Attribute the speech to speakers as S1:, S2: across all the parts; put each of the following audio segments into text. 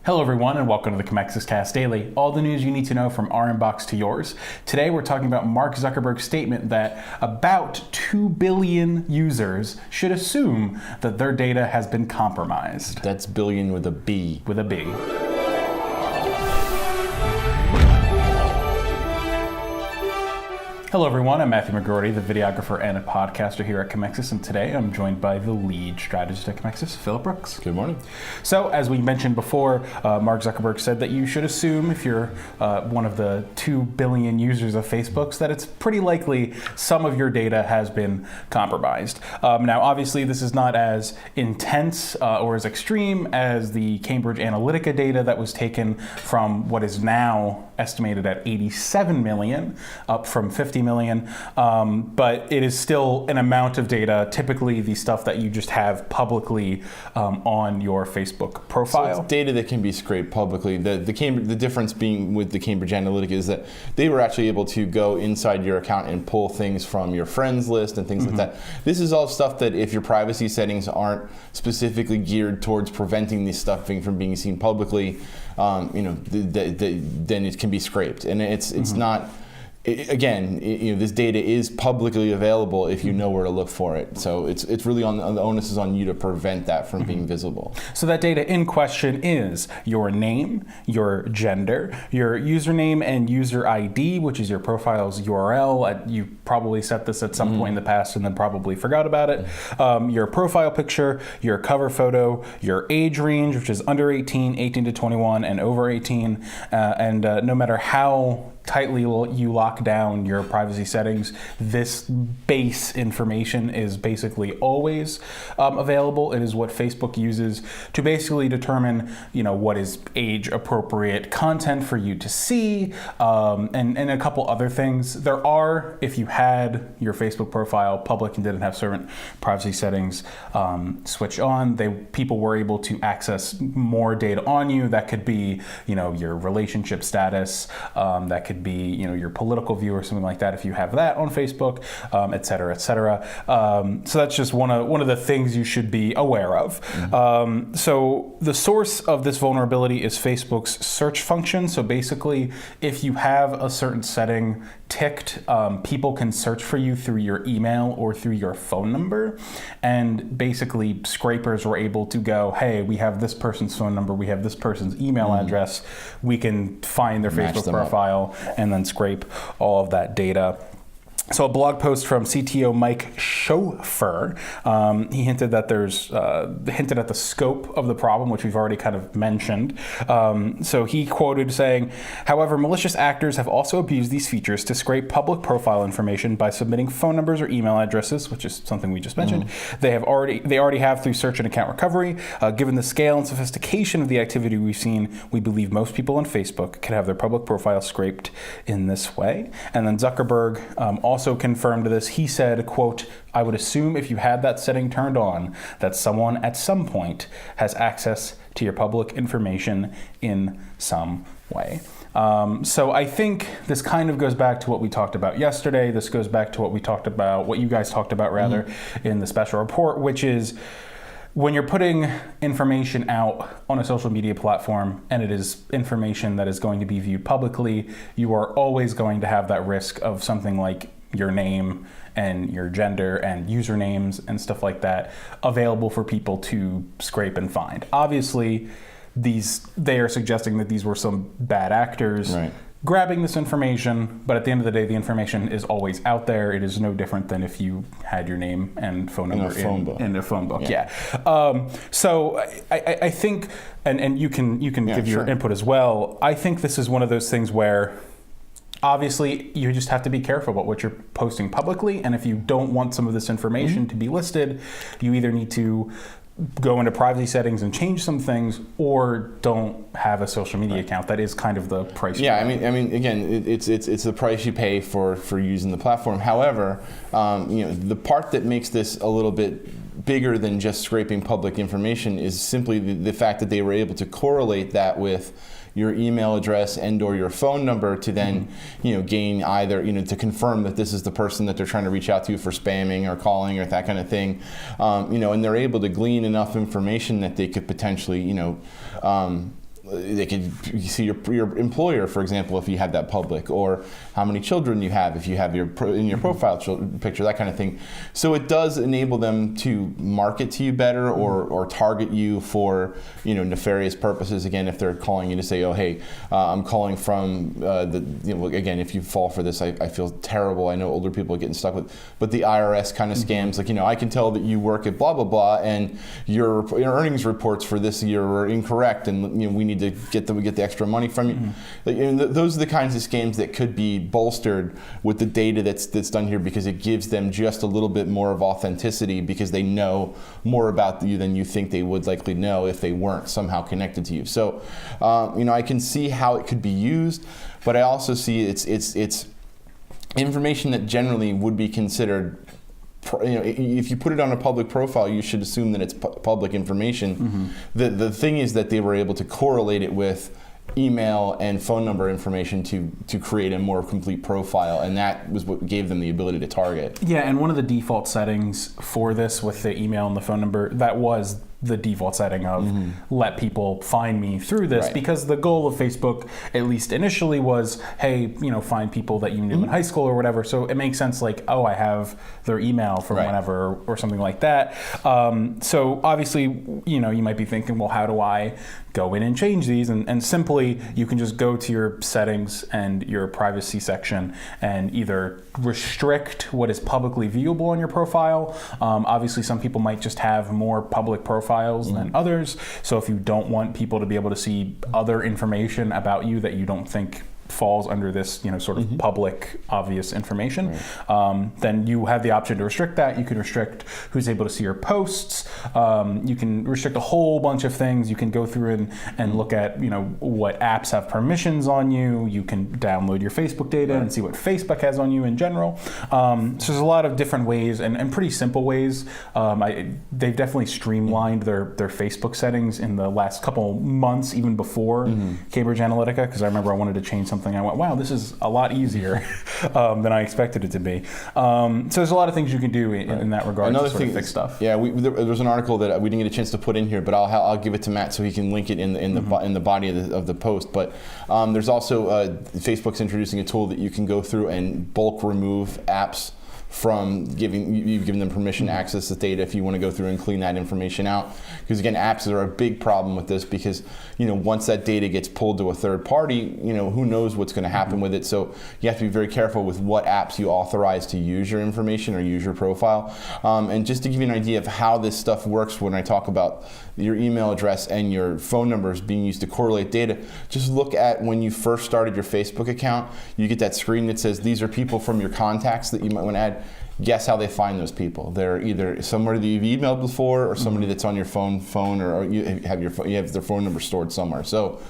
S1: Hello everyone and welcome to the Commexis Cast Daily. All the news you need to know from our inbox to yours. Today we're talking about Mark Zuckerberg's statement that about 2 billion users should assume that their data has been compromised.
S2: That's billion with a B.
S1: With a B. Hello everyone, I'm Matthew McGrorty, the videographer and a podcaster here at Commexis, and today I'm joined by the lead strategist at Commexis, Phillip Brooks.
S2: Good morning.
S1: So, as we mentioned before, Mark Zuckerberg said that you should assume, if you're one of the 2 billion users of Facebook's, that it's pretty likely some of your data has been compromised. Now, obviously, this is not as intense or as extreme as the Cambridge Analytica data that was taken from what is now estimated at 87 million, up from 50 million, but it is still an amount of data, typically the stuff that you just have publicly on your Facebook profile.
S2: So it's data that can be scraped publicly. The difference being with the Cambridge Analytica is that they were actually able to go inside your account and pull things from your friends list and things like that. This is all stuff that if your privacy settings aren't specifically geared towards preventing this stuff from being seen publicly, then it can be scraped, and it's not. Again, this data is publicly available if you know where to look for it. So it's really the onus is on you to prevent that from being visible.
S1: So that data in question is your name, your gender, your username and user ID, which is your profile's URL. You probably set this at some point in the past and then probably forgot about it. Your profile picture, your cover photo, your age range, which is under 18, 18 to 21, and over 18. And no matter how tightly you lock down your privacy settings, this base information is basically always available. It is what Facebook uses to basically determine, what is age appropriate content for you to see, and a couple other things. There are, if you had your Facebook profile public and didn't have certain privacy settings switched on, people were able to access more data on you. That could be, your relationship status, that could be, your political view or something like that if you have that on Facebook, et cetera, et cetera. So that's just one of the things you should be aware of. So the source of this vulnerability is Facebook's search function. So basically, if you have a certain setting ticked, people can search for you through your email or through your phone number. And basically, scrapers were able to go, hey, we have this person's phone number, we have this person's email address, we can find their Facebook profile and then scrape all of that data. So a blog post from CTO Mike Schofer, he hinted that hinted at the scope of the problem, which we've already kind of mentioned. So he quoted saying, "However, malicious actors have also abused these features to scrape public profile information by submitting phone numbers or email addresses," which is something we just mentioned. They already have through search and account recovery. Given the scale and sophistication of the activity we've seen, we believe most people on Facebook could have their public profile scraped in this way. And then Zuckerberg also confirmed this. He said, quote, "I would assume if you had that setting turned on that someone at some point has access to your public information in some way." So I think this kind of goes back to what we talked about yesterday. This goes back to what you guys talked about rather in the special report, which is when you're putting information out on a social media platform and it is information that is going to be viewed publicly, you are always going to have that risk of something like your name and your gender and usernames and stuff like that available for people to scrape and find. Obviously, they are suggesting that these were some bad actors grabbing this information, but at the end of the day, the information is always out there. It is no different than if you had your name and phone number in a phone book. Yeah. So I think, and you can give your input as well. I think this is one of those things where obviously you just have to be careful about what you're posting publicly, and if you don't want some of this information to be listed, you either need to go into privacy settings and change some things, or don't have a social media account. That is kind of the price.
S2: Yeah, I mean, again, it's the price you pay for using the platform. However, the part that makes this a little bit bigger than just scraping public information is simply the fact that they were able to correlate that with your email address and or your phone number to then gain either to confirm that this is the person that they're trying to reach out to for spamming or calling or that kind of thing, and they're able to glean enough information that they could potentially they could see your employer, for example, if you have that public, or how many children you have if you have in your profile picture, that kind of thing. So it does enable them to market to you better, or target you for nefarious purposes. Again, if they're calling you to say, oh hey, I'm calling from again, if you fall for this, I feel terrible. I know older people are getting stuck with, but the IRS kind of scams, like I can tell that you work at blah blah blah, and your earnings reports for this year are incorrect, and we need to get the extra money from you. Those are the kinds of scams that could be bolstered with the data that's done here, because it gives them just a little bit more of authenticity, because they know more about you than you think they would likely know if they weren't somehow connected to you. So I can see how it could be used, but I also see it's information that generally would be considered, if you put it on a public profile, you should assume that it's public information. The thing is that they were able to correlate it with email and phone number information to create a more complete profile, and that was what gave them the ability to target.
S1: Yeah, and one of the default settings for this with the email and the phone number, that was the default setting of let people find me through this, because the goal of Facebook, at least initially, was, hey, find people that you knew in high school or whatever. So it makes sense, like, oh, I have their email from whenever or something like that. So obviously, you might be thinking, well, how do I go in and change these? And simply, you can just go to your settings and your privacy section and either restrict what is publicly viewable on your profile. Obviously, some people might just have more public profiles than others. So if you don't want people to be able to see other information about you that you don't think falls under this, sort of public, obvious information, then you have the option to restrict that. You can restrict who's able to see your posts. You can restrict a whole bunch of things. You can go through and look at, what apps have permissions on you. You can download your Facebook data and see what Facebook has on you in general. So there's a lot of different ways and pretty simple ways. They've definitely streamlined their Facebook settings in the last couple months, even before Cambridge Analytica, because I remember I wanted to change something. I went, wow, this is a lot easier than I expected it to be. So there's a lot of things you can do in that regard to sort of fix stuff.
S2: Yeah, there was an article that we didn't get a chance to put in here, but I'll give it to Matt so he can link it in the body of the post. But there's also Facebook's introducing a tool that you can go through and bulk remove apps from you've given them permission to access the data if you want to go through and clean that information out. Because again, apps are a big problem with this, because once that data gets pulled to a third party, who knows what's going to happen with it. So you have to be very careful with what apps you authorize to use your information or use your profile. And just to give you an idea of how this stuff works, when I talk about your email address and your phone numbers being used to correlate data, just look at when you first started your Facebook account. You get that screen that says these are people from your contacts that you might want to add. Guess how they find those people? They're either somebody that you've emailed before, or somebody that's on your phone, or you have their phone number stored somewhere. So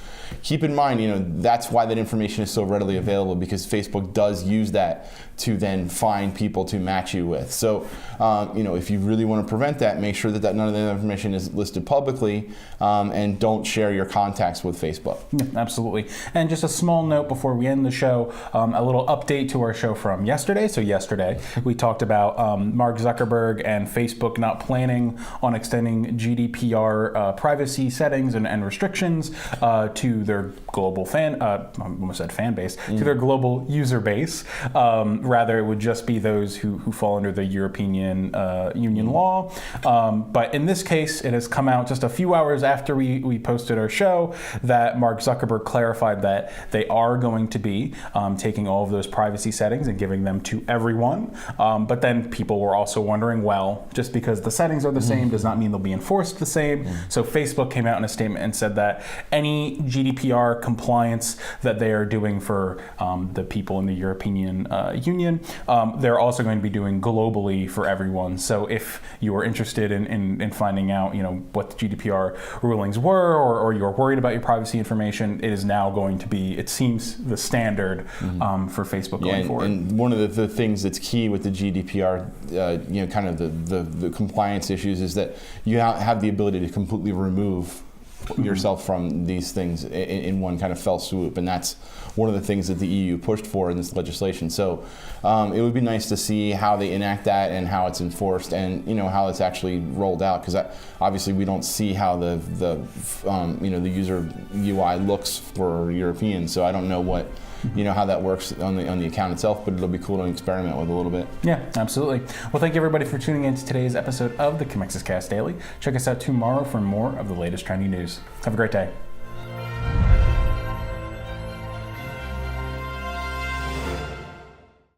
S2: keep in mind, that's why that information is so readily available, because Facebook does use that to then find people to match you with. So, if you really want to prevent that, make sure that none of that information is listed publicly, and don't share your contacts with Facebook.
S1: Yeah, absolutely. And just a small note before we end the show, a little update to our show from yesterday. So yesterday, we talked about Mark Zuckerberg and Facebook not planning on extending GDPR privacy settings and restrictions to their global to their global user base. Rather, it would just be those who fall under the European Union law. But in this case, it has come out just a few hours after we posted our show that Mark Zuckerberg clarified that they are going to be taking all of those privacy settings and giving them to everyone. But then people were also wondering, well, just because the settings are the same does not mean they'll be enforced the same. So Facebook came out in a statement and said that any GDPR compliance that they are doing for the people in the European Union, they're also going to be doing globally for everyone. So if you are interested in finding out, what the GDPR rulings were, or you're worried about your privacy information, it is now going to be, it seems, the standard for Facebook going forward.
S2: And one of the things that's key with the GDPR, kind of the compliance issues, is that you have the ability to completely remove yourself from these things in one kind of fell swoop, and that's one of the things that the EU pushed for in this legislation. So it would be nice to see how they enact that and how it's enforced, and how it's actually rolled out, because obviously we don't see how the user UI looks for Europeans, so I don't know what how that works on the account itself, but it'll be cool to experiment with a little bit.
S1: Yeah, absolutely. Well, thank you everybody for tuning in to today's episode of the Commexis Cast Daily. Check us out tomorrow for more of the latest trending news. Have a great day.